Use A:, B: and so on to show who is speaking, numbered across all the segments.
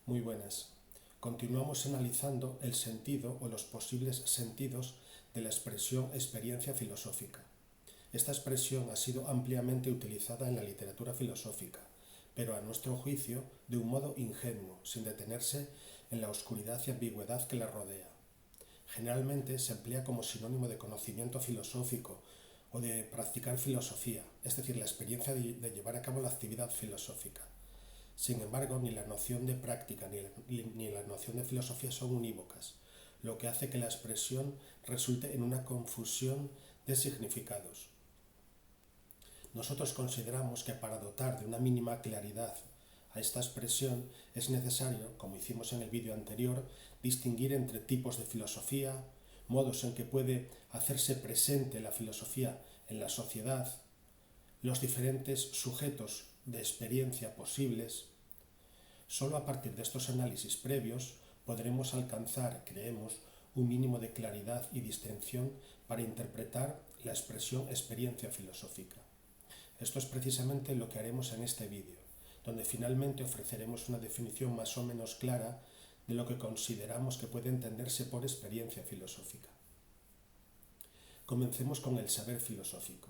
A: Muy buenas. Continuamos analizando el sentido o los posibles sentidos de la expresión experiencia filosófica. Esta expresión ha sido ampliamente utilizada en la literatura filosófica, pero a nuestro juicio de un modo ingenuo, sin detenerse en la oscuridad y ambigüedad que la rodea. Generalmente se emplea como sinónimo de conocimiento filosófico o de practicar filosofía, es decir, la experiencia de llevar a cabo la actividad filosófica. Sin embargo, ni la noción de práctica ni la noción de filosofía son unívocas, lo que hace que la expresión resulte en una confusión de significados. Nosotros consideramos que para dotar de una mínima claridad a esta expresión es necesario, como hicimos en el vídeo anterior, distinguir entre tipos de filosofía, modos en que puede hacerse presente la filosofía en la sociedad, los diferentes sujetos de experiencia posibles. Solo a partir de estos análisis previos podremos alcanzar, creemos, un mínimo de claridad y distinción para interpretar la expresión experiencia filosófica. Esto es precisamente lo que haremos en este vídeo, donde finalmente ofreceremos una definición más o menos clara de lo que consideramos que puede entenderse por experiencia filosófica. Comencemos con el saber filosófico.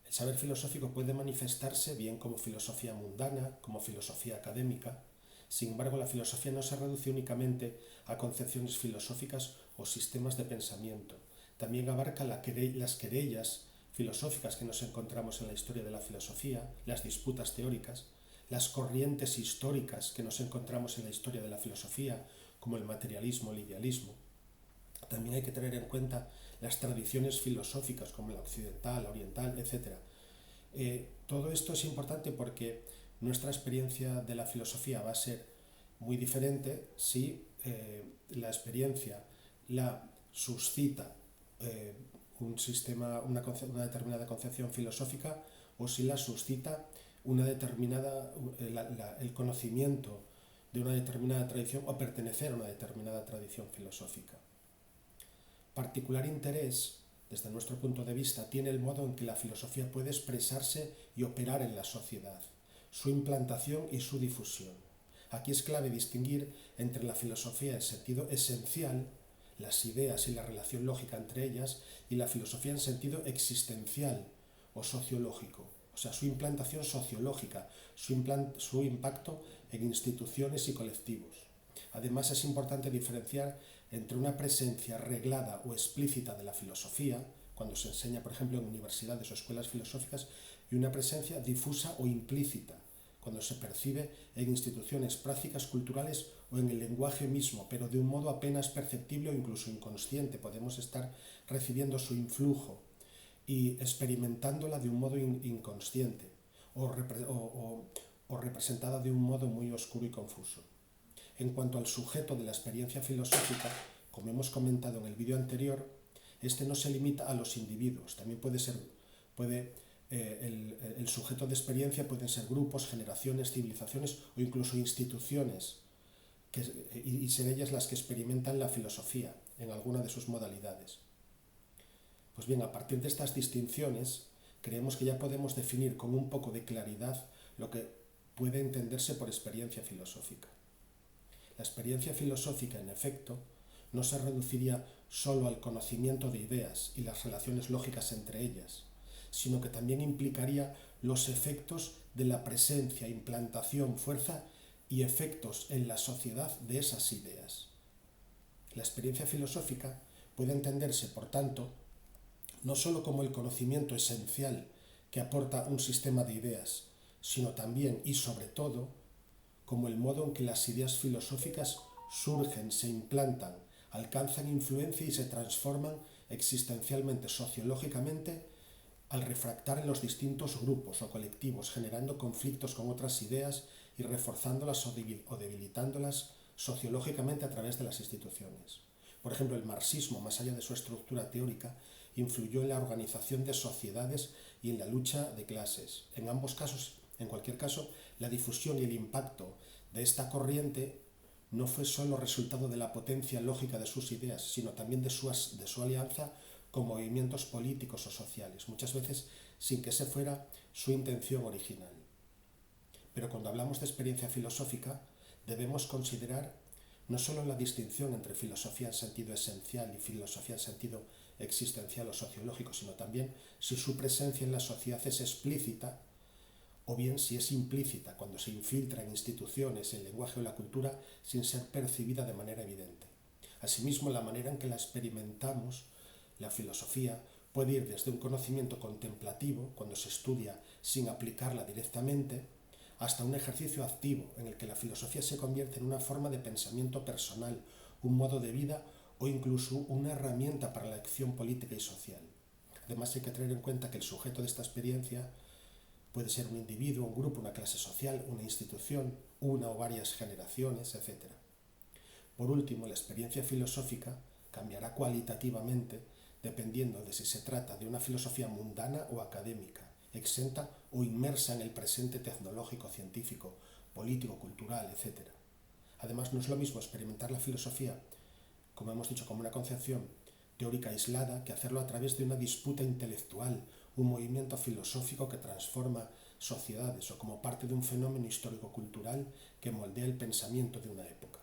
A: El saber filosófico puede manifestarse bien como filosofía mundana, como filosofía académica. Sin embargo, la filosofía no se reduce únicamente a concepciones filosóficas o sistemas de pensamiento. También abarca las querellas filosóficas que nos encontramos en la historia de la filosofía, las disputas teóricas, las corrientes históricas que nos encontramos en la historia de la filosofía, como el materialismo, el idealismo. También hay que tener en cuenta las tradiciones filosóficas como la occidental, la oriental, etc. Todo esto es importante porque nuestra experiencia de la filosofía va a ser muy diferente si la experiencia la suscita una determinada concepción filosófica o si la suscita el conocimiento de una determinada tradición o pertenecer a una determinada tradición filosófica. Particular interés, desde nuestro punto de vista, tiene el modo en que la filosofía puede expresarse y operar en la sociedad, su implantación y su difusión. Aquí es clave distinguir entre la filosofía en sentido esencial, las ideas y la relación lógica entre ellas, y la filosofía en sentido existencial o sociológico, o sea, su implantación sociológica, su impacto en instituciones y colectivos. Además, es importante diferenciar entre una presencia reglada o explícita de la filosofía, cuando se enseña, por ejemplo, en universidades o escuelas filosóficas, y una presencia difusa o implícita, cuando se percibe en instituciones prácticas culturales o en el lenguaje mismo, pero de un modo apenas perceptible o incluso inconsciente. Podemos estar recibiendo su influjo y experimentándola de un modo inconsciente o representada de un modo muy oscuro y confuso. En cuanto al sujeto de la experiencia filosófica, como hemos comentado en el vídeo anterior, este no se limita a los individuos, también el sujeto de experiencia pueden ser grupos, generaciones, civilizaciones o incluso instituciones, y ser ellas las que experimentan la filosofía en alguna de sus modalidades. Pues bien, a partir de estas distinciones, creemos que ya podemos definir con un poco de claridad lo que puede entenderse por experiencia filosófica. La experiencia filosófica, en efecto, no se reduciría solo al conocimiento de ideas y las relaciones lógicas entre ellas, sino que también implicaría los efectos de la presencia, implantación, fuerza y efectos en la sociedad de esas ideas. La experiencia filosófica puede entenderse, por tanto, no solo como el conocimiento esencial que aporta un sistema de ideas, sino también y sobre todo como el modo en que las ideas filosóficas surgen, se implantan, alcanzan influencia y se transforman existencialmente, sociológicamente, al refractar en los distintos grupos o colectivos, generando conflictos con otras ideas y reforzándolas o debilitándolas sociológicamente a través de las instituciones. Por ejemplo, el marxismo, más allá de su estructura teórica, influyó en la organización de sociedades y en la lucha de clases. En cualquier caso, la difusión y el impacto de esta corriente no fue solo resultado de la potencia lógica de sus ideas, sino también de su alianza con movimientos políticos o sociales, muchas veces sin que esa fuera su intención original. Pero cuando hablamos de experiencia filosófica, debemos considerar no solo la distinción entre filosofía en sentido esencial y filosofía en sentido existencial o sociológico, sino también si su presencia en la sociedad es explícita o bien si es implícita cuando se infiltra en instituciones, el lenguaje o la cultura sin ser percibida de manera evidente. Asimismo, la manera en que la experimentamos, la filosofía, puede ir desde un conocimiento contemplativo, cuando se estudia sin aplicarla directamente, hasta un ejercicio activo en el que la filosofía se convierte en una forma de pensamiento personal, un modo de vida o incluso una herramienta para la acción política y social. Además, hay que tener en cuenta que el sujeto de esta experiencia puede ser un individuo, un grupo, una clase social, una institución, una o varias generaciones, etc. Por último, la experiencia filosófica cambiará cualitativamente dependiendo de si se trata de una filosofía mundana o académica, exenta o inmersa en el presente tecnológico, científico, político, cultural, etc. Además, no es lo mismo experimentar la filosofía, como hemos dicho, como una concepción teórica aislada, que hacerlo a través de una disputa intelectual, un movimiento filosófico que transforma sociedades o como parte de un fenómeno histórico-cultural que moldea el pensamiento de una época.